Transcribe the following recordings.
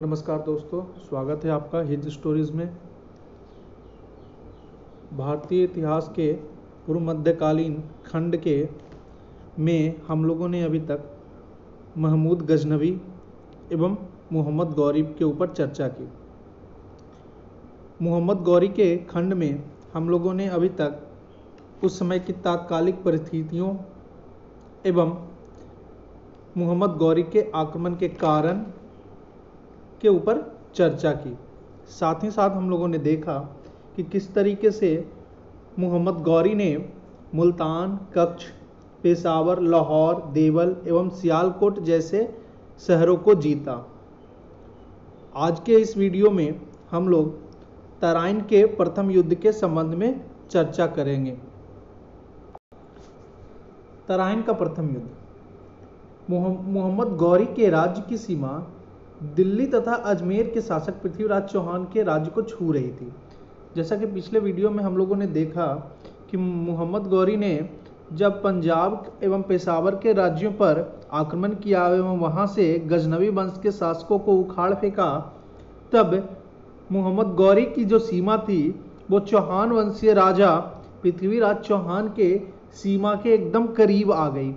नमस्कार दोस्तों, स्वागत है आपका हिज स्टोरीज में। भारतीय इतिहास के पूर्व मध्यकालीन खंड के में हम लोगों ने अभी तक महमूद गजनवी एवं मोहम्मद गौरी के ऊपर चर्चा की। मोहम्मद गौरी के खंड में हम लोगों ने अभी तक उस समय की तात्कालिक परिस्थितियों एवं मोहम्मद गौरी के आक्रमण के कारण के ऊपर चर्चा की। साथ ही साथ हम लोगों ने देखा कि किस तरीके से मोहम्मद गौरी ने मुल्तान, कच्छ, पेशावर, लाहौर, देवल एवं सियालकोट जैसे शहरों को जीता। आज के इस वीडियो में हम लोग तराइन के प्रथम युद्ध के संबंध में चर्चा करेंगे। तराइन का प्रथम युद्ध। मोहम्मद गौरी के राज्य की सीमा दिल्ली तथा अजमेर के शासक पृथ्वीराज चौहान के राज्य को छू रही थी। जैसा कि पिछले वीडियो में हम लोगों ने देखा कि मोहम्मद गौरी ने जब पंजाब एवं पेशावर के राज्यों पर आक्रमण किया एवं वहां से गजनवी वंश के शासकों को उखाड़ फेंका, तब मोहम्मद गौरी की जो सीमा थी वो चौहान वंशीय राजा पृथ्वीराज चौहान के सीमा के एकदम करीब आ गई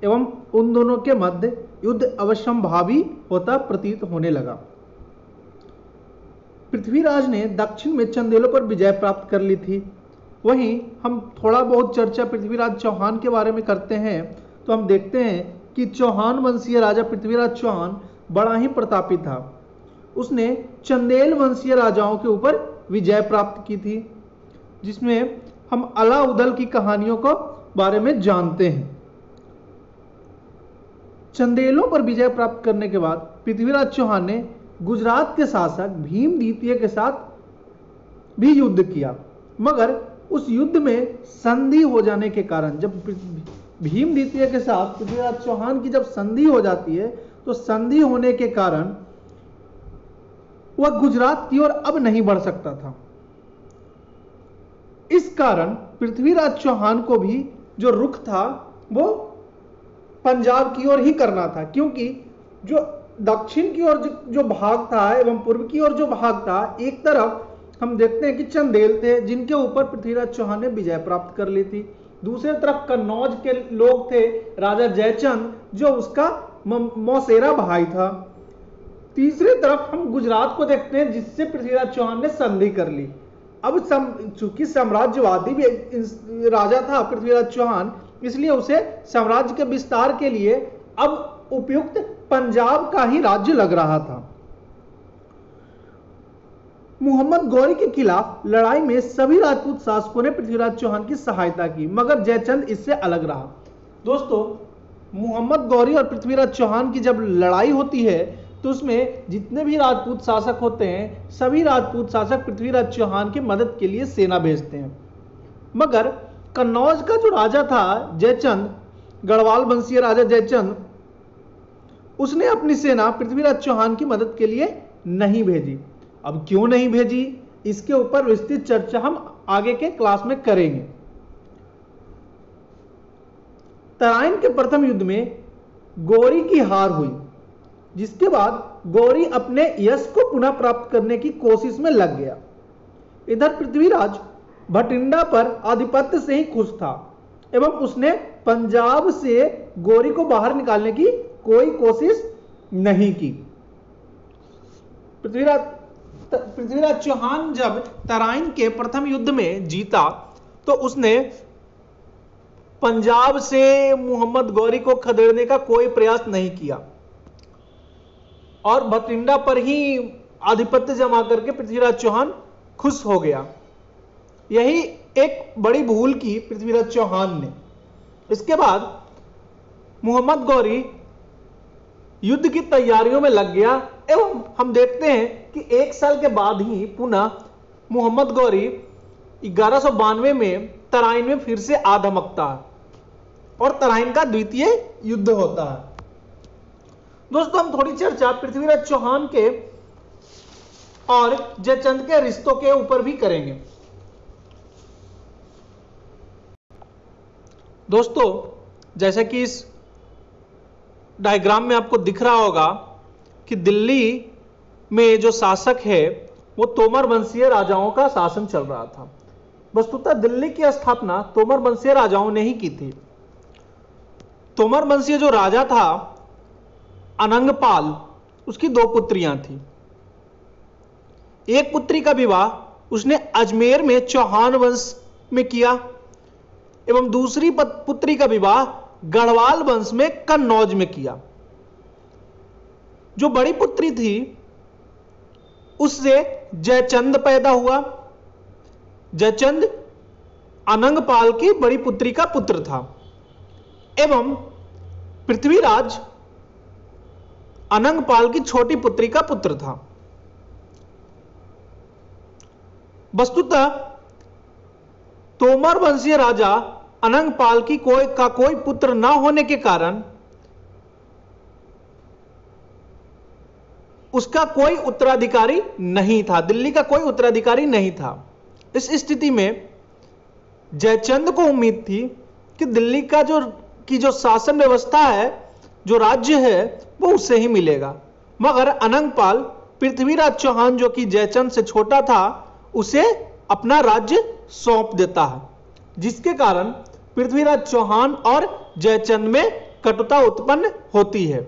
एवं उन दोनों के मध्य युद्ध अवश्यंभावी होता प्रतीत होने लगा। पृथ्वीराज ने दक्षिण में चंदेलों पर विजय प्राप्त कर ली थी। वहीं हम थोड़ा बहुत चर्चा पृथ्वीराज चौहान के बारे में करते हैं तो हम देखते हैं कि चौहान वंशीय राजा पृथ्वीराज चौहान बड़ा ही प्रतापी था। उसने चंदेल वंशीय राजाओं के ऊपर विजय प्राप्त की थी, जिसमें हम अलाउद्दौला की कहानियों को बारे में जानते हैं। चंदेलों पर विजय प्राप्त करने के बाद पृथ्वीराज चौहान ने गुजरात के शासक भीम द्वितीय के साथ भी युद्ध किया, मगर उस युद्ध में संधि हो जाने के कारण, जब भीम द्वितीय के साथ पृथ्वीराज चौहान की जब संधि हो जाती है तो संधि होने के कारण वह गुजरात की ओर अब नहीं बढ़ सकता था। इस कारण पृथ्वीराज चौहान को भी जो रुख था वो पंजाब की ओर ही करना था, क्योंकि जो दक्षिण की ओर जो भाग था एवं पूर्व की ओर जो भाग था, एक तरफ हम देखते हैं कि चंदेल थे जिनके ऊपर पृथ्वीराज चौहान ने विजय प्राप्त कर ली थी। दूसरी तरफ कन्नौज के लोग थे, राजा जयचंद जो उसका मौसेरा भाई था। तीसरी तरफ हम गुजरात को देखते हैं जिससे पृथ्वीराज चौहान ने संधि कर ली। अब चूंकि साम्राज्यवादी भी राजा था पृथ्वीराज चौहान, इसलिए उसे साम्राज्य के विस्तार के लिए अब उपयुक्त पंजाब का ही राज्य लग रहा था। मोहम्मद गौरी के खिलाफ लड़ाई में सभी राजपूत शासकों ने पृथ्वीराज चौहान की सहायता की, मगर जयचंद इससे अलग रहा। दोस्तों, मोहम्मद गौरी और पृथ्वीराज चौहान की जब लड़ाई होती है तो उसमें जितने भी राजपूत शासक होते हैं, सभी राजपूत शासक पृथ्वीराज चौहान की मदद के लिए सेना भेजते हैं, मगर कन्नौज का जो राजा था जयचंद, गढ़वाल वंशीय राजा जयचंद, उसने अपनी सेना पृथ्वीराज चौहान की मदद के लिए नहीं भेजी। अब क्यों नहीं भेजी, इसके ऊपर विस्तृत चर्चा हम आगे के क्लास में करेंगे। तराइन के प्रथम युद्ध में गौरी की हार हुई, जिसके बाद गौरी अपने यश को पुनः प्राप्त करने की कोशिश में लग गया। इधर पृथ्वीराज भटिंडा पर आधिपत्य से ही खुश था एवं उसने पंजाब से गौरी को बाहर निकालने की कोई कोशिश नहीं की। पृथ्वीराज चौहान जब तराइन के प्रथम युद्ध में जीता तो उसने पंजाब से मोहम्मद गौरी को खदेड़ने का कोई प्रयास नहीं किया और भटिंडा पर ही आधिपत्य जमा करके पृथ्वीराज चौहान खुश हो गया। यही एक बड़ी भूल की पृथ्वीराज चौहान ने। इसके बाद मोहम्मद गौरी युद्ध की तैयारियों में लग गया एवं हम देखते हैं कि एक साल के बाद ही पुनः मोहम्मद गौरी 1192 में तराइन में फिर से आ धमकता है और तराइन का द्वितीय युद्ध होता है। दोस्तों, हम थोड़ी चर्चा पृथ्वीराज चौहान के और जयचंद के रिश्तों के ऊपर भी करेंगे। दोस्तों, जैसा कि इस डायग्राम में आपको दिख रहा होगा कि दिल्ली में जो शासक है वो तोमर वंशीय राजाओं का शासन चल रहा था। वस्तुतः दिल्ली की स्थापना तोमर वंशीय राजाओं ने ही की थी। तोमर वंशीय जो राजा था अनंगपाल, उसकी 2 पुत्रियां थी। एक पुत्री का विवाह उसने अजमेर में चौहान वंश में किया एवं दूसरी पुत्री का विवाह गढ़वाल वंश में कन्नौज में किया। जो बड़ी पुत्री थी उससे जयचंद पैदा हुआ। जयचंद अनंगपाल की बड़ी पुत्री का पुत्र था एवं पृथ्वीराज अनंगपाल की छोटी पुत्री का पुत्र था। वस्तुतः तोमर वंशीय राजा अनंगपाल की कोई पुत्र न होने के कारण उसका कोई उत्तराधिकारी नहीं था, दिल्ली का कोई उत्तराधिकारी नहीं था। इस स्थिति में जयचंद को उम्मीद थी कि दिल्ली का जो शासन व्यवस्था है, जो राज्य है, वो उससे ही मिलेगा। मगर अनंगपाल पृथ्वीराज चौहान जो कि जयचंद से छोटा था उसे अपना राज्य सौंप देता है, जिसके कारण पृथ्वीराज चौहान और जयचंद में कटुता उत्पन्न होती है।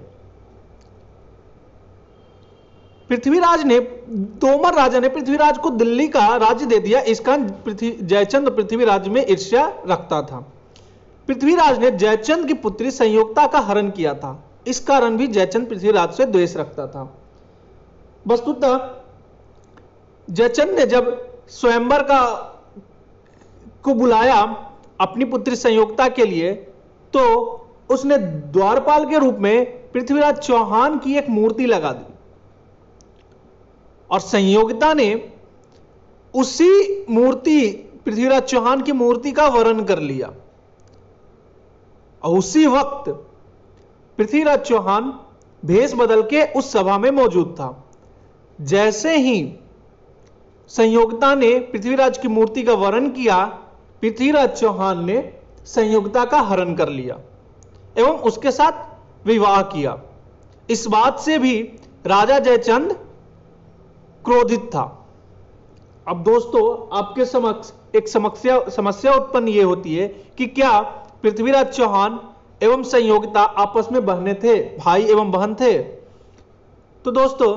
तोमर राजा ने पृथ्वीराज को दिल्ली का राज्य दे दिया। इस कारण जयचंद पृथ्वीराज में ईर्ष्या रखता था। पृथ्वीराज ने जयचंद की पुत्री संयोगता का हरण किया था। इस कारण भी जयचंद पृथ्वीराज से द्वेष रखता था। वस्तुतः जयचंद ने जब स्वयंवर को बुलाया अपनी पुत्री संयोगता के लिए, तो उसने द्वारपाल के रूप में पृथ्वीराज चौहान की एक मूर्ति लगा दी और संयोगता ने उसी मूर्ति, पृथ्वीराज चौहान की मूर्ति का वरण कर लिया। और उसी वक्त पृथ्वीराज चौहान भेष बदल के उस सभा में मौजूद था। जैसे ही संयोगता ने पृथ्वीराज की मूर्ति का वरण किया, पृथ्वीराज चौहान ने संयोगता का हरण कर लिया एवं उसके साथ विवाह किया। इस बात से भी राजा जयचंद क्रोधित था। अब दोस्तों, आपके समक्ष एक समस्या उत्पन्न यह होती है कि क्या पृथ्वीराज चौहान एवं संयोगता आपस में बहने थे, भाई एवं बहन थे? तो दोस्तों,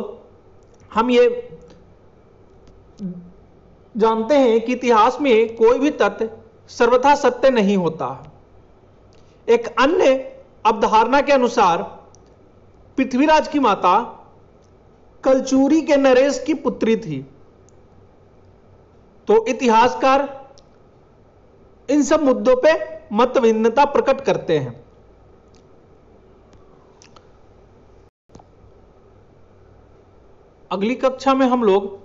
हम ये जानते हैं कि इतिहास में कोई भी तथ्य सर्वथा सत्य नहीं होता। एक अन्य अवधारणा के अनुसार पृथ्वीराज की माता कलचूरी के नरेश की पुत्री थी। तो इतिहासकार इन सब मुद्दों पे मतभिन्नता प्रकट करते हैं। अगली कक्षा में हम लोग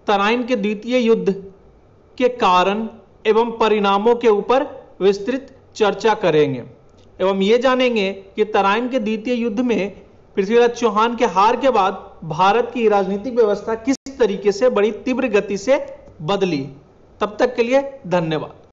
तराइन के द्वितीय युद्ध के कारण एवं परिणामों के ऊपर विस्तृत चर्चा करेंगे एवं यह जानेंगे कि तराइन के द्वितीय युद्ध में पृथ्वीराज चौहान के हार के बाद भारत की राजनीतिक व्यवस्था किस तरीके से बड़ी तीव्र गति से बदली। तब तक के लिए धन्यवाद।